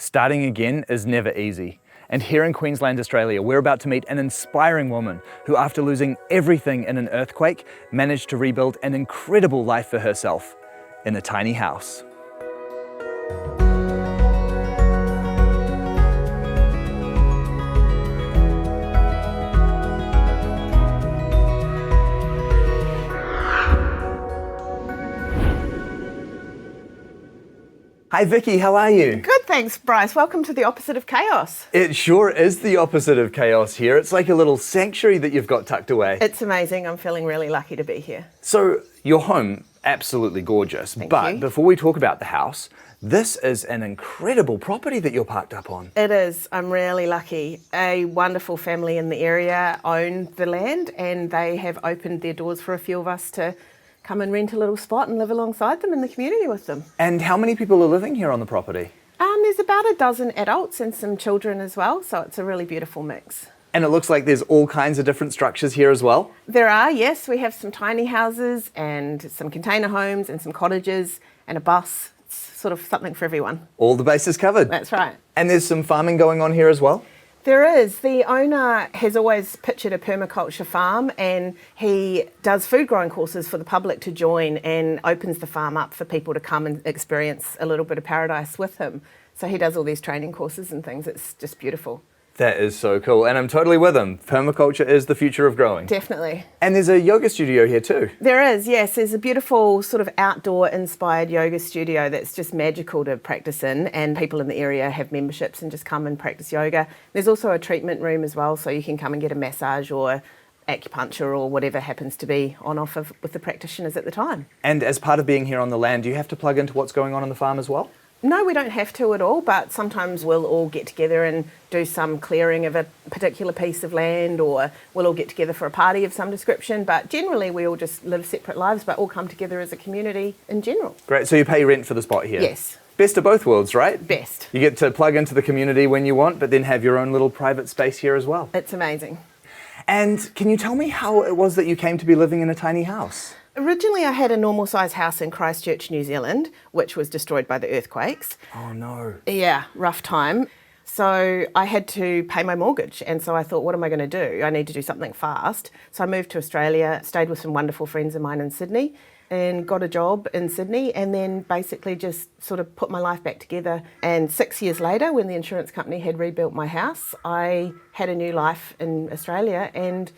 Starting again is never easy. And here in Queensland, Australia, we're about to meet an inspiring woman who, after losing everything in an earthquake, managed to rebuild an incredible life for herself in a tiny house. Hi Vicky, how are you? Good, thanks Bryce. Welcome to the opposite of chaos. It sure is the opposite of chaos here. It's like a little sanctuary that you've got tucked away. It's amazing. I'm feeling really lucky to be here. So your home, absolutely gorgeous. Thank but you. Before we talk about the house, this is an incredible property that you're parked up on. It is. I'm really lucky. A wonderful family in the area own the land and they have opened their doors for a few of us to come and rent a little spot and live alongside them in the community with them. And how many people are living here on the property? There's about a dozen adults and some children as well, so it's a really beautiful mix. And it looks like there's all kinds of different structures here as well? There are, yes. We have some tiny houses and some container homes and some cottages and a bus. It's sort of something for everyone. All the bases covered. That's right. And there's some farming going on here as well? There is. The owner has always pictured a permaculture farm and he does food growing courses for the public to join and opens the farm up for people to come and experience a little bit of paradise with him. So he does all these training courses and things. It's just beautiful. That is so cool, and I'm totally with him. Permaculture is the future of growing. Definitely. And there's a yoga studio here too. There is, yes. There's a beautiful sort of outdoor inspired yoga studio that's just magical to practice in, and people in the area have memberships and just come and practice yoga. There's also a treatment room as well, so you can come and get a massage or acupuncture or whatever happens to be on offer with the practitioners at the time. And as part of being here on the land, do you have to plug into what's going on the farm as well? No, we don't have to at all, but sometimes we'll all get together and do some clearing of a particular piece of land, or we'll all get together for a party of some description, but generally we all just live separate lives but all come together as a community in general. Great, so you pay rent for the spot here? Yes. Best of both worlds, right? Best. You get to plug into the community when you want, but then have your own little private space here as well. It's amazing. And can you tell me how it was that you came to be living in a tiny house? Originally I had a normal size house in Christchurch, New Zealand, which was destroyed by the earthquakes. Oh no. Yeah, rough time. So I had to pay my mortgage, and so I thought, what am I going to do? I need to do something fast. So I moved to Australia, stayed with some wonderful friends of mine in Sydney, and got a job in Sydney, and then basically just sort of put my life back together. And 6 years later, when the insurance company had rebuilt my house, I had a new life in Australia and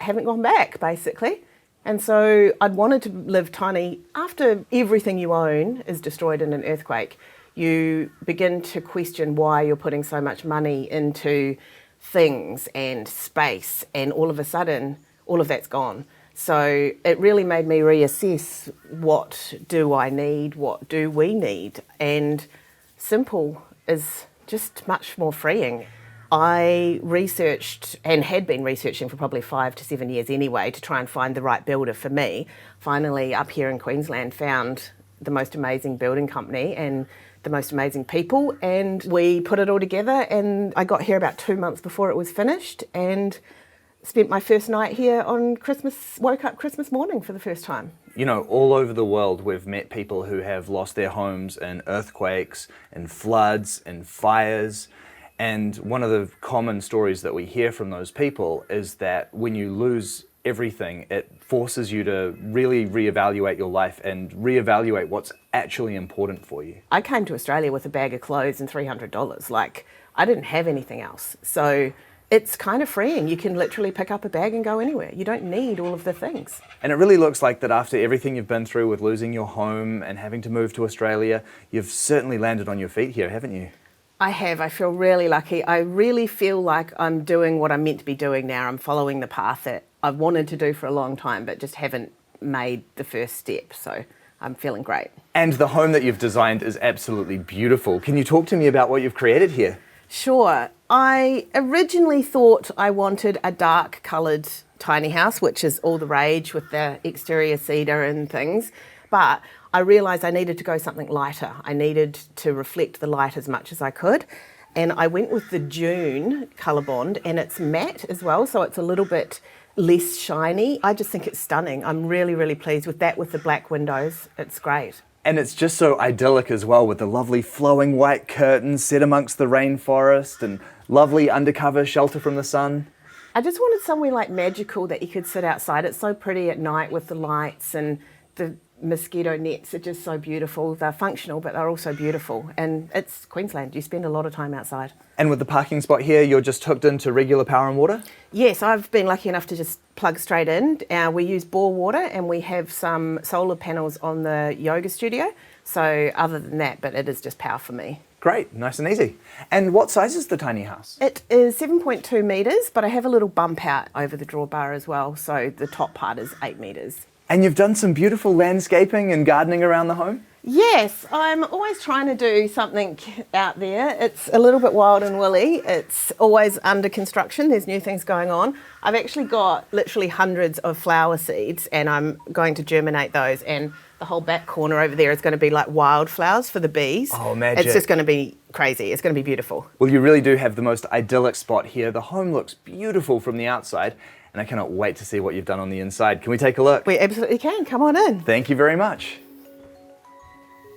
haven't gone back, basically. And so I'd wanted to live tiny. After everything you own is destroyed in an earthquake, you begin to question why you're putting so much money into things and space, and all of a sudden, all of that's gone. So it really made me reassess, what do I need, what do we need? And simple is just much more freeing. I researched, and had been researching for probably 5 to 7 years anyway, to try and find the right builder for me. Finally, up here in Queensland, found the most amazing building company and the most amazing people, and we put it all together, and I got here about 2 months before it was finished and spent my first night here on Christmas, woke up Christmas morning for the first time. You know, all over the world we've met people who have lost their homes in earthquakes, in floods, in fires. And one of the common stories that we hear from those people is that when you lose everything, it forces you to really reevaluate your life and reevaluate what's actually important for you. I came to Australia with a bag of clothes and $300. Like, I didn't have anything else. So it's kind of freeing. You can literally pick up a bag and go anywhere. You don't need all of the things. And it really looks like that after everything you've been through with losing your home and having to move to Australia, you've certainly landed on your feet here, haven't you? I have. I feel really lucky. I really feel like I'm doing what I'm meant to be doing now. I'm following the path that I've wanted to do for a long time, but just haven't made the first step. So I'm feeling great. And the home that you've designed is absolutely beautiful. Can you talk to me about what you've created here? Sure. I originally thought I wanted a dark coloured tiny house, which is all the rage with the exterior cedar and things. But I realised I needed to go something lighter. I needed to reflect the light as much as I could. And I went with the June colour bond, and it's matte as well, so it's a little bit less shiny. I just think it's stunning. I'm really, really pleased with that, with the black windows. It's great. And it's just so idyllic as well, with the lovely flowing white curtains set amongst the rainforest and lovely undercover shelter from the sun. I just wanted somewhere like magical that you could sit outside. It's so pretty at night with the lights, and the mosquito nets are just so beautiful. They're functional, but they're also beautiful. And it's Queensland. You spend a lot of time outside. And with the parking spot here, you're just hooked into regular power and water? Yes, I've been lucky enough to just plug straight in. We use bore water, and we have some solar panels on the yoga studio. So other than that, but it is just power for me. Great, nice and easy. And what size is the tiny house? It is 7.2 metres, but I have a little bump out over the drawbar as well. So the top part is 8 metres. And you've done some beautiful landscaping and gardening around the home? Yes, I'm always trying to do something out there. It's a little bit wild and woolly. It's always under construction. There's new things going on. I've actually got literally hundreds of flower seeds, and I'm going to germinate those. And the whole back corner over there is going to be like wildflowers for the bees. Oh, magic. It's just going to be crazy. It's going to be beautiful. Well, you really do have the most idyllic spot here. The home looks beautiful from the outside, and I cannot wait to see what you've done on the inside. Can we take a look? We absolutely can. Come on in. Thank you very much.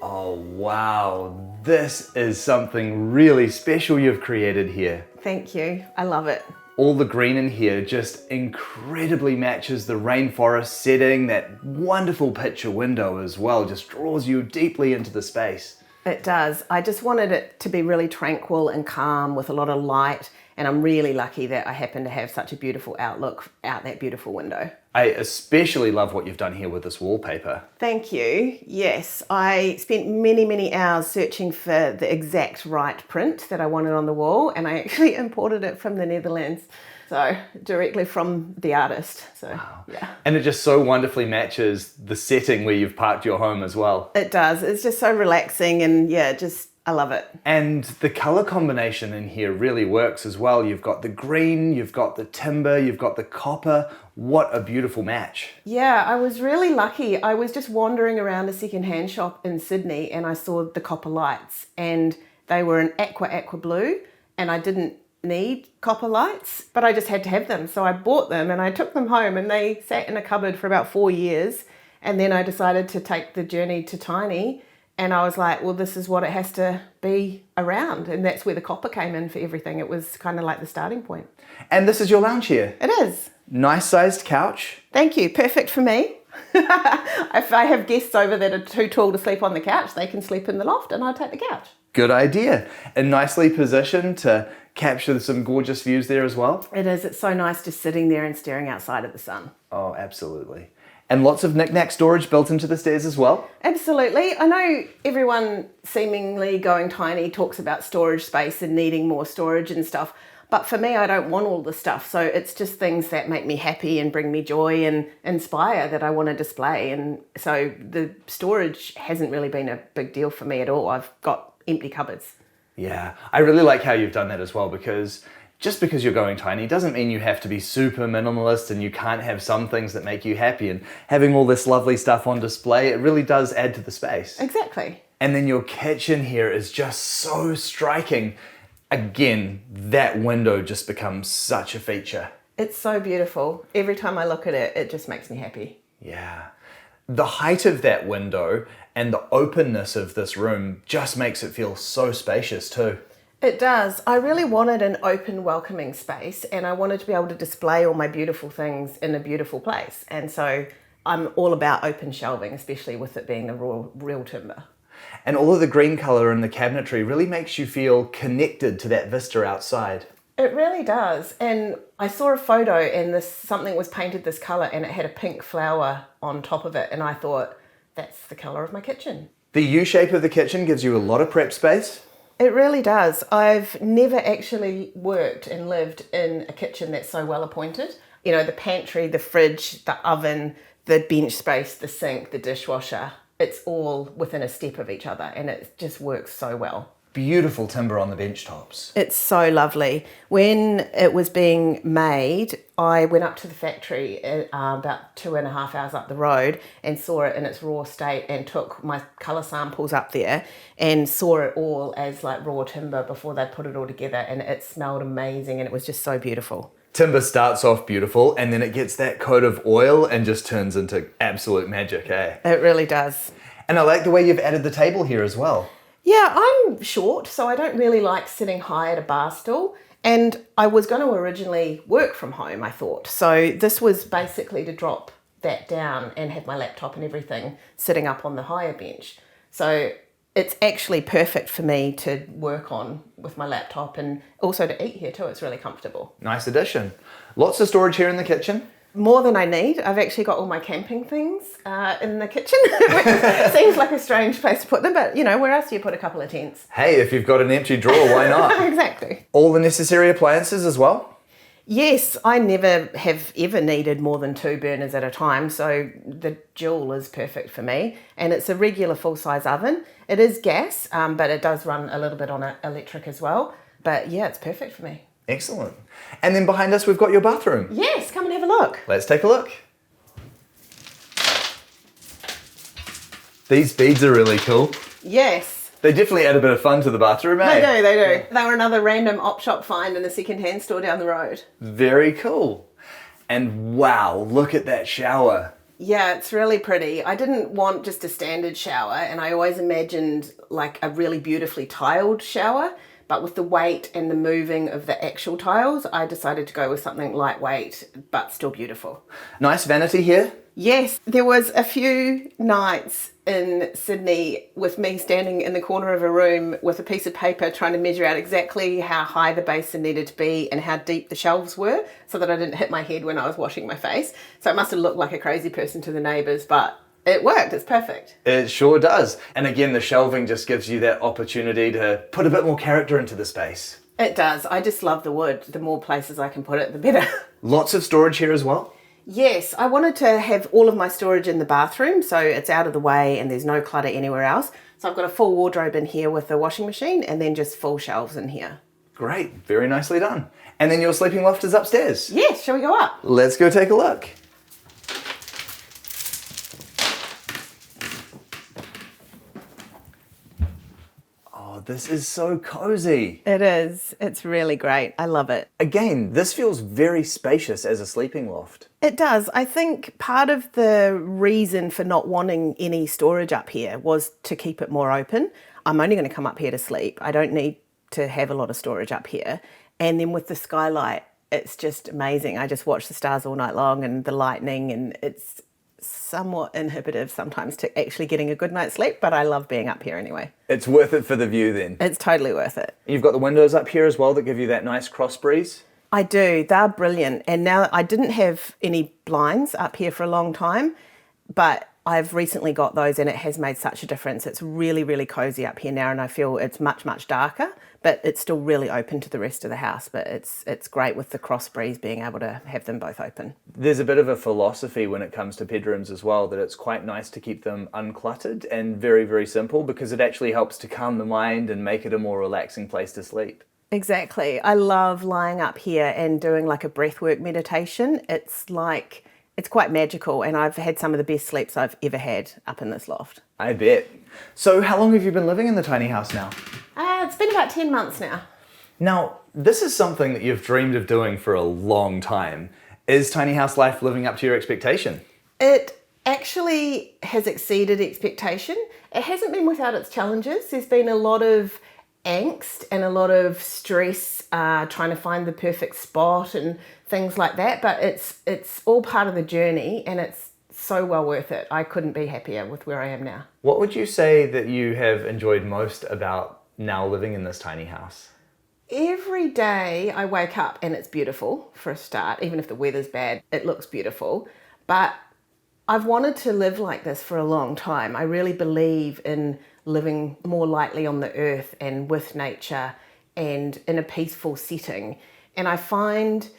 Oh, wow. This is something really special you've created here. Thank you. I love it. All the green in here just incredibly matches the rainforest setting. That wonderful picture window as well just draws you deeply into the space. It does. I just wanted it to be really tranquil and calm with a lot of light, and I'm really lucky that I happen to have such a beautiful outlook out that beautiful window. I especially love what you've done here with this wallpaper. Thank you. Yes, I spent many, many hours searching for the exact right print that I wanted on the wall, and I actually imported it from the Netherlands. So directly from the artist. So wow. Yeah. And it just so wonderfully matches the setting where you've parked your home as well. It does. It's just so relaxing, and yeah, just I love it. And the colour combination in here really works as well. You've got the green, you've got the timber, you've got the copper. What a beautiful match. Yeah, I was really lucky. I was just wandering around a second-hand shop in Sydney, and I saw the copper lights, and they were an aqua blue, and I didn't need copper lights, but I just had to have them. So I bought them and I took them home, and they sat in a cupboard for about 4 years. And then I decided to take the journey to tiny, and I was like, well, this is what it has to be around. And that's where the copper came in for everything. It was kind of like the starting point. And this is your lounge here. It is. Nice sized couch. Thank you. Perfect for me. If I have guests over that are too tall to sleep on the couch, they can sleep in the loft, and I take the couch. Good idea. And nicely positioned to capture some gorgeous views there as well. It is. It's so nice just sitting there and staring outside at the sun. Oh, absolutely. And lots of knick-knack storage built into the stairs as well? Absolutely. I know everyone seemingly going tiny talks about storage space and needing more storage and stuff. But for me, I don't want all the stuff. So it's just things that make me happy and bring me joy and inspire that I want to display. And so the storage hasn't really been a big deal for me at all. I've got empty cupboards. Yeah, I really like how you've done that as well, because just because you're going tiny doesn't mean you have to be super minimalist and you can't have some things that make you happy. And having all this lovely stuff on display, it really does add to the space. Exactly. And then your kitchen here is just so striking. Again, that window just becomes such a feature. It's so beautiful. Every time I look at it, it just makes me happy. Yeah. The height of that window and the openness of this room just makes it feel so spacious too. It does. I really wanted an open, welcoming space, and I wanted to be able to display all my beautiful things in a beautiful place. And so I'm all about open shelving, especially with it being the real timber. And all of the green colour in the cabinetry really makes you feel connected to that vista outside. It really does. And I saw a photo, and something was painted this colour, and it had a pink flower on top of it, and I thought, that's the colour of my kitchen. The U shape of the kitchen gives you a lot of prep space. It really does. I've never actually worked and lived in a kitchen that's so well appointed. You know, the pantry, the fridge, the oven, the bench space, the sink, the dishwasher, it's all within a step of each other, and it just works so well. Beautiful timber on the bench tops. It's so lovely. When it was being made, I went up to the factory about 2.5 hours up the road and saw it in its raw state, and took my colour samples up there and saw it all as like raw timber before they put it all together, and it smelled amazing, and it was just so beautiful. Timber starts off beautiful, and then it gets that coat of oil and just turns into absolute magic, eh? It really does. And I like the way you've added the table here as well. Yeah, I'm short, so I don't really like sitting high at a bar stool. And I was going to originally work from home, I thought. So this was basically to drop that down and have my laptop and everything sitting up on the higher bench. So it's actually perfect for me to work on with my laptop and also to eat here too. It's really comfortable. Nice addition. Lots of storage here in the kitchen. More than I need. I've actually got all my camping things in the kitchen, which seems like a strange place to put them, but where else do you put a couple of tents? Hey, if you've got an empty drawer, why not? Exactly. All the necessary appliances as well? Yes, I never have ever needed more than 2 burners at a time, so the dual is perfect for me. And it's a regular full-size oven. It is gas, but it does run a little bit on electric as well. But yeah, it's perfect for me. Excellent. And then behind us, we've got your bathroom. Yes, come and have a look. Let's take a look. These beads are really cool. Yes. They definitely add a bit of fun to the bathroom, eh? They do. They were another random op shop find in a second-hand store down the road. Very cool. And wow, look at that shower. Yeah, it's really pretty. I didn't want just a standard shower, and I always imagined like a really beautifully tiled shower. But with the weight and the moving of the actual tiles, I decided to go with something lightweight, but still beautiful. Nice vanity here. Yes, there was a few nights in Sydney with me standing in the corner of a room with a piece of paper trying to measure out exactly how high the basin needed to be and how deep the shelves were so that I didn't hit my head when I was washing my face. So it must have looked like a crazy person to the neighbours, but it worked, it's perfect. It sure does. And again, the shelving just gives you that opportunity to put a bit more character into the space. It does. I just love the wood. The more places I can put it, the better. Lots of storage here as well. Yes, I wanted to have all of my storage in the bathroom so it's out of the way and there's no clutter anywhere else. So I've got a full wardrobe in here with the washing machine and then just full shelves in here. Great, very nicely done. And then your sleeping loft is upstairs. Yes, shall we go up? Let's go take a look. This is so cozy. It is. It's really great. I love it. Again, this feels very spacious as a sleeping loft. It does. I think part of the reason for not wanting any storage up here was to keep it more open. I'm only going to come up here to sleep. I don't need to have a lot of storage up here. And then with the skylight, it's just amazing. I just watch the stars all night long and the lightning, and it's somewhat inhibitive sometimes to actually getting a good night's sleep, but I love being up here anyway. It's worth it for the view then. It's totally worth it. You've got the windows up here as well that give you that nice cross breeze. I do. They're brilliant. And now I didn't have any blinds up here for a long time, but I've recently got those and it has made such a difference. It's really, really cozy up here now and I feel it's much, much darker, but it's still really open to the rest of the house. But it's great with the cross breeze being able to have them both open. There's a bit of a philosophy when it comes to bedrooms as well, that it's quite nice to keep them uncluttered and very, very simple because it actually helps to calm the mind and make it a more relaxing place to sleep. Exactly. I love lying up here and doing like a breathwork meditation. It's quite magical and I've had some of the best sleeps I've ever had up in this loft. I bet. So how long have you been living in the tiny house now? It's been about 10 months now. Now, this is something that you've dreamed of doing for a long time. Is tiny house life living up to your expectation? It actually has exceeded expectation. It hasn't been without its challenges. There's been a lot of angst and a lot of stress trying to find the perfect spot and things like that, but it's all part of the journey and it's so well worth it. I couldn't be happier with where I am now. What would you say that you have enjoyed most about now living in this tiny house? Every day I wake up and it's beautiful for a start. Even if the weather's bad, it looks beautiful. But I've wanted to live like this for a long time. I really believe in living more lightly on the earth and with nature and in a peaceful setting. And I find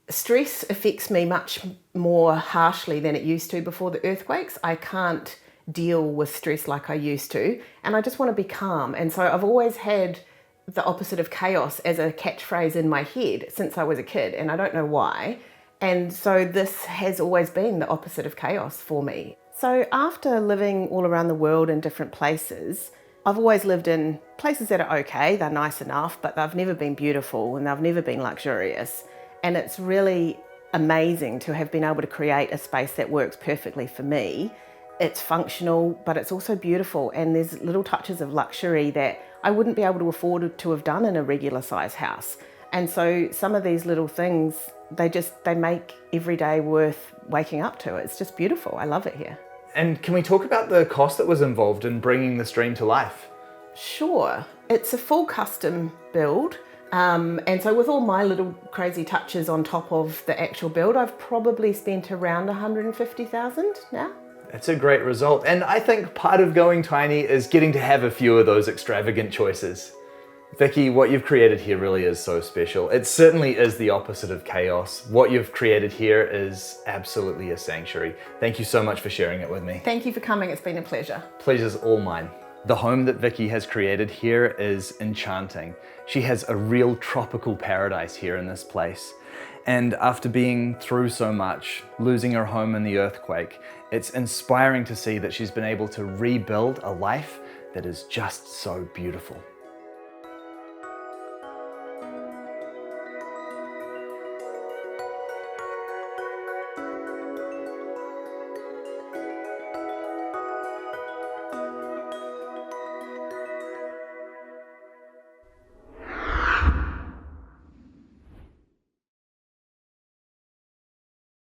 stress affects me much more harshly than it used to before the earthquakes. I can't deal with stress like I used to, and I just want to be calm. And so I've always had the opposite of chaos as a catchphrase in my head since I was a kid, and I don't know why. And so this has always been the opposite of chaos for me. So after living all around the world in different places, I've always lived in places that are okay, they're nice enough, but they've never been beautiful and they've never been luxurious. And it's really amazing to have been able to create a space that works perfectly for me It's functional, but it's also beautiful, and there's little touches of luxury that I wouldn't be able to afford to have done in a regular size house. And so some of these little things, they make every day worth waking up to. It's just beautiful. I love it here. And can we talk about the cost that was involved in bringing the stream to life? Sure. It's a full custom build. And so with all my little crazy touches on top of the actual build, I've probably spent around 150,000 now. It's a great result. And I think part of going tiny is getting to have a few of those extravagant choices. Vicky, what you've created here really is so special. It certainly is the opposite of chaos. What you've created here is absolutely a sanctuary. Thank you so much for sharing it with me. Thank you for coming. It's been a pleasure. Pleasure's all mine. The home that Vicky has created here is enchanting. She has a real tropical paradise here in this place. And after being through so much, losing her home in the earthquake, it's inspiring to see that she's been able to rebuild a life that is just so beautiful.